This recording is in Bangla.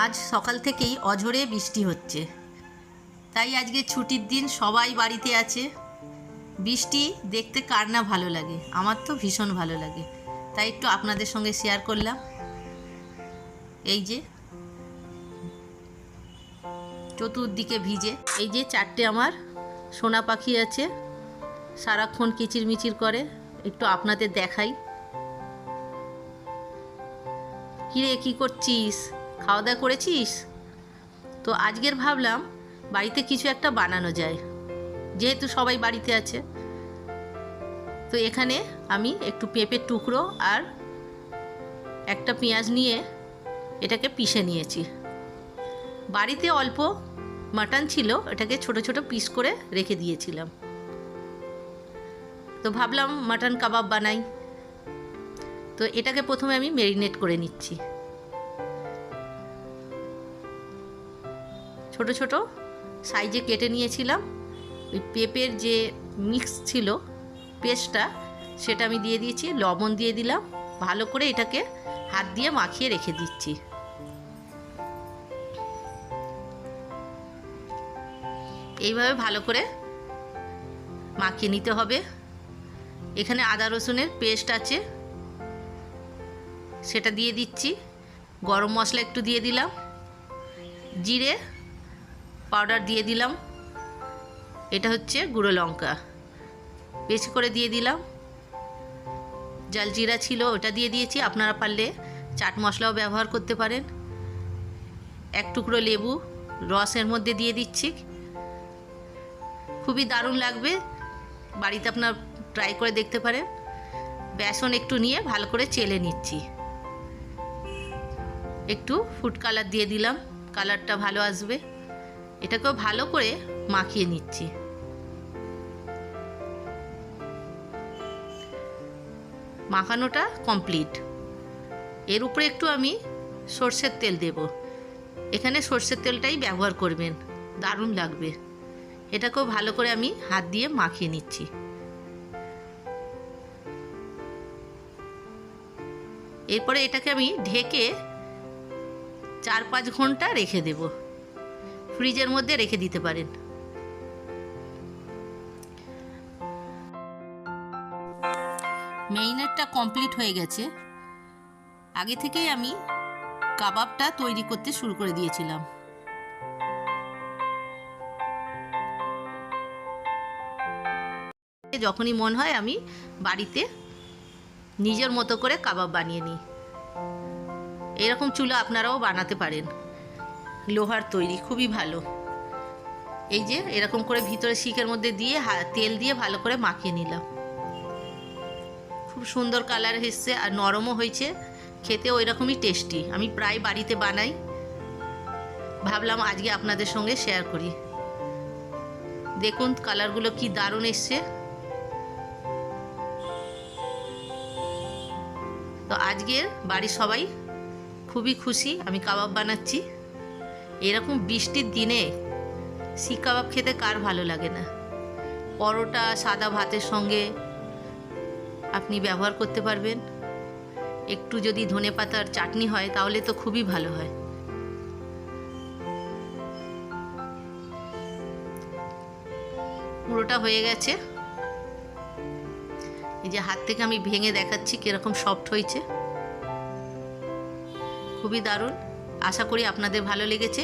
আজ সকাল থেকেই অঝোরে বৃষ্টি হচ্ছে, তাই আজকে ছুটির দিন, সবাই বাড়িতে আছে। বৃষ্টি দেখতে কার না ভালো লাগে, আমার তো ভীষণ ভালো লাগে, তাই একটু আপনাদের সঙ্গে শেয়ার করলাম। এই যে চতুর্দিকে ভিজে, এই যে চারটে আমার সোনা পাখি আছে, সারাক্ষণ কিচিরমিচির করে। একটু আপনাদের দেখাই। কিরে, কি করছিস? খাওয়া দাওয়া করেছিস? তো আজকের ভাবলাম বাড়িতে কিছু একটা বানানো যায়, যেহেতু সবাই বাড়িতে আছে। তো এখানে আমি একটু পেঁপের টুকরো আর একটা পেঁয়াজ নিয়ে এটাকে পিষে নিয়েছি। বাড়িতে অল্প মাটন ছিল, এটাকে ছোট ছোট পিস করে রেখে দিয়েছিলাম। তো ভাবলাম মাটন কাবাব বানাই। তো এটাকে প্রথমে আমি ম্যারিনেট করে নিচ্ছি। ছোট ছোট সাইজে কেটে নিয়েছিলাম। ওই পেঁপের যে মিক্স ছিল পেস্টটা, সেটা আমি দিয়ে দিয়েছি, লবণ দিয়ে দিলাম। ভালো করে এটাকে হাত দিয়ে মাখিয়ে রেখে দিচ্ছি। এইভাবে ভালো করে মাখিয়ে নিতে হবে। এখানে আদা রসুনের পেস্ট আছে, সেটা দিয়ে দিচ্ছি। গরম মশলা একটু দিয়ে দিলাম, জিরে পাউডার দিয়ে দিলাম, এটা হচ্ছে গুঁড়ো লঙ্কা বেশি করে দিয়ে দিলাম। জালজিরা ছিল, ওটা দিয়ে দিয়েছি। আপনারা পারলে চাট মশলাও ব্যবহার করতে পারেন। এক টুকরো লেবু রসের মধ্যে দিয়ে দিচ্ছি। খুবই দারুণ লাগবে, বাড়িতে আপনার ট্রাই করে দেখতে পারেন। বেসন একটু নিয়ে ভালো করে চেলে নিচ্ছি। একটু ফুড কালার দিয়ে দিলাম, কালারটা ভালো আসবে। এটাকেও ভালো করে মাখিয়ে নিচ্ছি। মাখানোটা কমপ্লিট। এর উপরে একটু আমি সর্ষের তেল দেব। এখানে সর্ষের তেলটাই ব্যবহার করবেন, দারুণ লাগবে। এটাকেও ভালো করে আমি হাত দিয়ে মাখিয়ে নিচ্ছি। এরপরে এটাকে আমি ঢেকে 4-5 ঘন্টা রেখে দেব। ফ্রিজের মধ্যে রেখে দিতে পারেন। ম্যারিনেটটা কমপ্লিট হয়ে গেছে। আগে থেকেই আমি কাবাবটা তৈরি করতে শুরু করে দিয়েছিলাম। যখনই মন হয় আমি বাড়িতে নিজের মতো করে কাবাব বানিয়ে নিই। এরকম চুলা আপনারাও বানাতে পারেন, লোহার তৈরি, খুবই ভালো। এই যে এরকম করে ভিতরে শিকের মধ্যে দিয়ে তেল দিয়ে ভালো করে মাখিয়ে নিলাম। খুব সুন্দর কালার এসছে আর নরমও হয়েছে, খেতে ওই রকমই টেস্টি। আমি প্রায় বাড়িতে বানাই, ভাবলাম আজকে আপনাদের সঙ্গে শেয়ার করি। দেখুন কালারগুলো কি দারুণ এসছে। তো আজকে বাড়ির সবাই খুবই খুশি আমি কাবাব বানাচ্ছি। এরকম বৃষ্টির দিনে শিক কাবাব খেতে কার ভালো লাগে না। পরোটা, সাদা ভাতের সঙ্গে আপনি ব্যবহার করতে পারবেন। একটু যদি ধনেপাতার চাটনি হয় তাহলে তো খুবই ভালো হয়। পুরোটা হয়ে গেছে। এই যে হাত থেকে আমি ভেঙে দেখাচ্ছি কিরকম সফট হয়েছে, খুবই দারুণ। আশা করি আপনাদের ভালো লেগেছে।